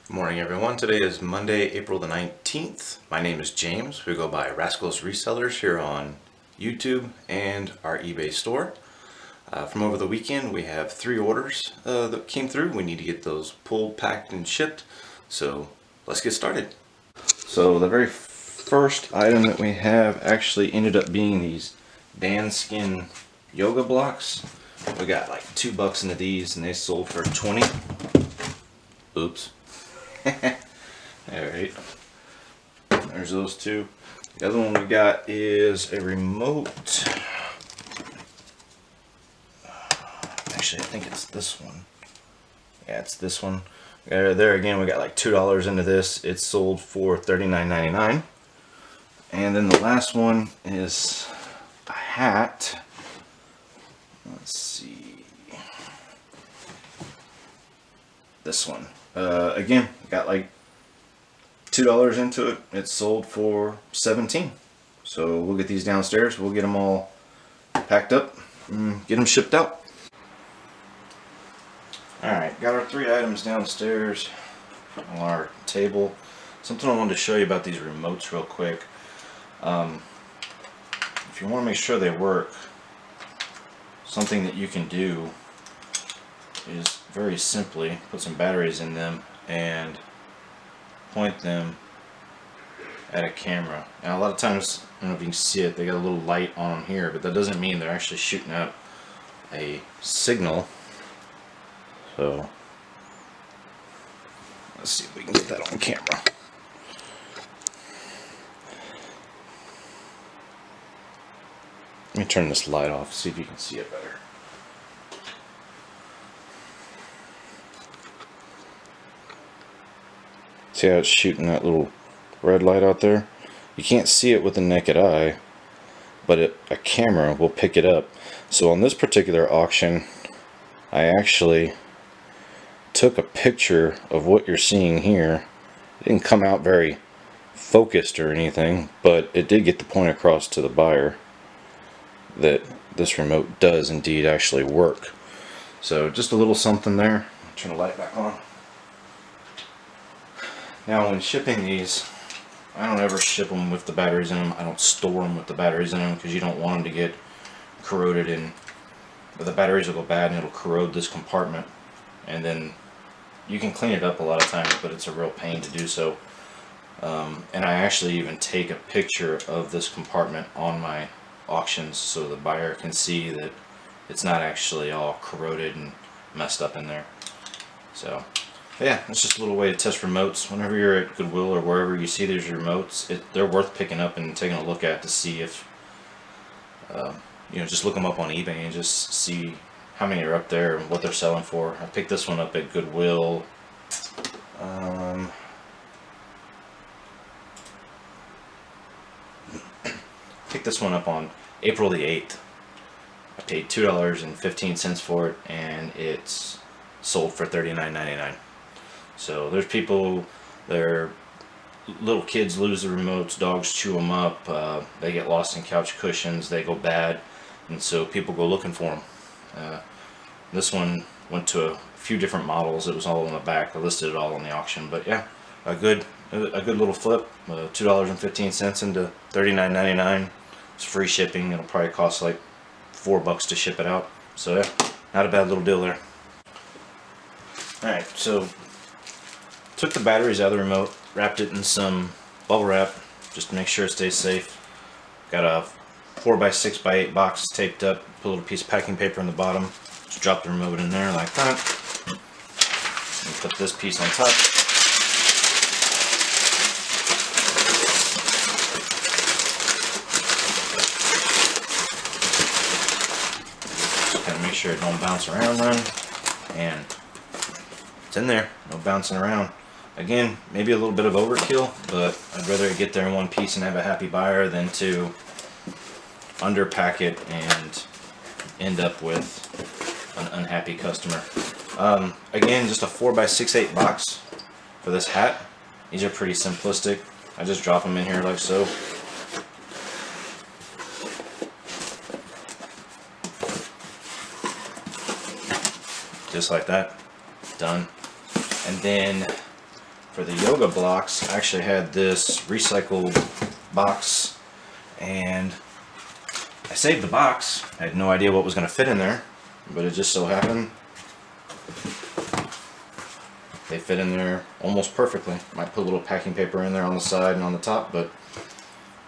Good morning, everyone. Today is Monday, April the 19th. My name is James. We go by Rascals Resellers here on YouTube and our eBay store. From over the weekend, we have 3 orders that came through. We need to get those pulled, packed, and shipped. So let's get started. So the very first item that we have actually ended up being these Danskin yoga blocks. We got like $2 into these, and they sold for 20. Oops. Alright, there's those two. The other one we got is a remote. Actually, I think it's this one. Yeah, it's this one. There again, we got like $2 into this. It's sold for $39.99. And then the last one is a hat. Let's see. This one. Again, got like $2 into it. It's sold for $17. So we'll get these downstairs. We'll get them all packed up and get them shipped out. Alright, got our 3 items downstairs on our table. Something I wanted to show you about these remotes real quick. If you want to make sure they work, something that you can do is very simply put some batteries in them and point them at a camera. Now a lot of times, I don't know if you can see it, they got a little light on them here, but that doesn't mean they're actually shooting out a signal. So let's see if we can get that on camera. Let me turn this light off, see if you can see it better. See how it's shooting that little red light out there? You can't see it with the naked eye, but a camera will pick it up. So on this particular auction, I actually took a picture of what you're seeing here. It didn't come out very focused or anything, but it did get the point across to the buyer that this remote does indeed actually work. So just a little something there. Turn the light back on. Now when shipping these, I don't ever ship them with the batteries in them. I don't store them with the batteries in them because you don't want them to get corroded, and the batteries will go bad and it'll corrode this compartment, and then you can clean it up a lot of times, but it's a real pain to do so. And I actually even take a picture of this compartment on my auctions so the buyer can see that it's not actually all corroded and messed up in there. So yeah, it's just a little way to test remotes. Whenever you're at Goodwill or wherever you see these remotes, they're worth picking up and taking a look at to see if, just look them up on eBay and just see how many are up there and what they're selling for. I picked this one up at Goodwill. Picked this one up on April the 8th. I paid $2.15 for it, and it's sold for $39.99. So there's people, their little kids lose the remotes, dogs chew them up, they get lost in couch cushions, they go bad, and so people go looking for them. This one went to a few different models. It was all on the back. I listed it all on the auction, but yeah, a good little flip. $2.15 into $39.99. It's free shipping. It'll probably cost like $4 to ship it out. So yeah, not a bad little deal there. Alright, so took the batteries out of the remote, wrapped it in some bubble wrap just to make sure it stays safe. Got a 4x6x8 box taped up, put a little piece of packing paper in the bottom. Just drop the remote in there like that. And put this piece on top. Just gotta make sure it don't bounce around then. And it's in there, no bouncing around. Again, maybe a little bit of overkill, but I'd rather get there in one piece and have a happy buyer than to underpack it and end up with an unhappy customer. Again, just a 4x6x8 box for this hat. These are pretty simplistic. I just drop them in here like so. Just like that. Done. And then for the yoga blocks, I actually had this recycled box, and I saved the box. I had no idea what was going to fit in there, but it just so happened they fit in there almost perfectly. Might put a little packing paper in there on the side and on the top, but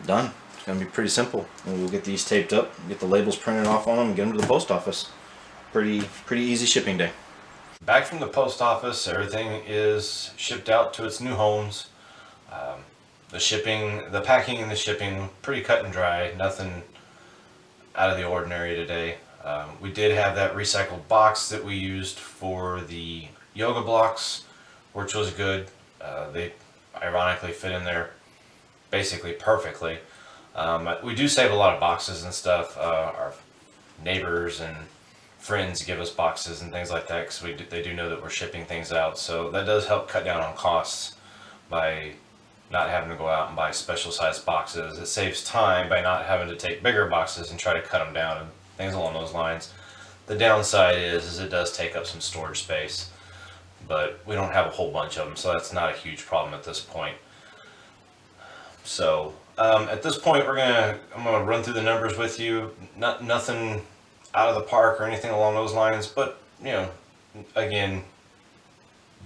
done. It's going to be pretty simple. And we'll get these taped up, get the labels printed off on them, and get them to the post office. Pretty easy shipping day. Back from the post office, everything is shipped out to its new homes. The packing and the shipping, pretty cut and dry. Nothing out of the ordinary today. We did have that recycled box that we used for the yoga blocks, which was good. They ironically fit in there basically perfectly. We do save a lot of boxes and stuff. Our neighbors and friends give us boxes and things like that because they do know that we're shipping things out. So that does help cut down on costs by not having to go out and buy special sized boxes. It saves time by not having to take bigger boxes and try to cut them down and things along those lines. The downside is it does take up some storage space, but we don't have a whole bunch of them, so that's not a huge problem at this point. So at this point, I'm gonna run through the numbers with you. Nothing out of the park or anything along those lines, but you know, again,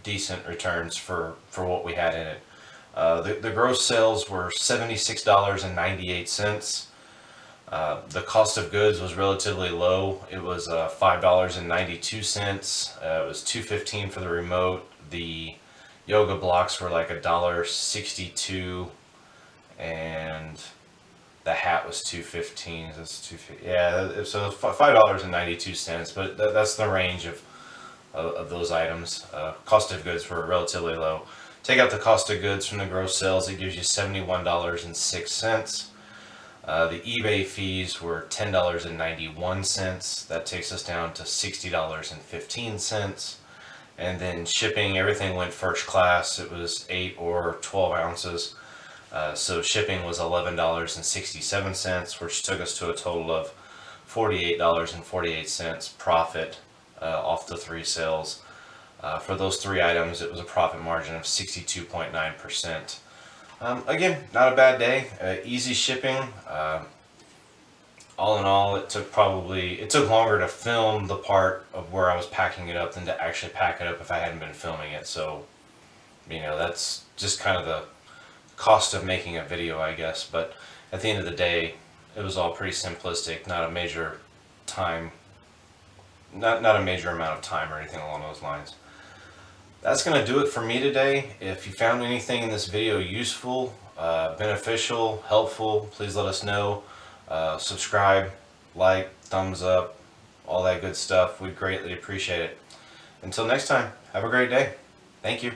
decent returns for what we had in it. The gross sales were $76.98. The cost of goods was relatively low. It was $5.92. It was $2.15 for the remote. The yoga blocks were like $1.62, and the hat was $2.15. That's $2.50. Yeah, so $5.92. But that's the range of those items. Cost of goods were relatively low. Take out the cost of goods from the gross sales, it gives you $71.06. The eBay fees were $10.91. That takes us down to $60.15. And then shipping, everything went first class. It was 8 or 12 ounces. So shipping was $11.67, which took us to a total of $48.48 profit off the 3 sales. For those 3 items, it was a profit margin of 62.9%. Again, not a bad day. Easy shipping. All in all, it took longer to film the part of where I was packing it up than to actually pack it up if I hadn't been filming it. So, you know, that's just kind of the cost of making a video, I guess. But at the end of the day, it was all pretty simplistic. Not a major amount of time or anything along those lines. That's going to do it for me today. If you found anything in this video useful, beneficial, helpful, please let us know. Subscribe, like, thumbs up, all that good stuff. We'd greatly appreciate it. Until next time, have a great day. Thank you.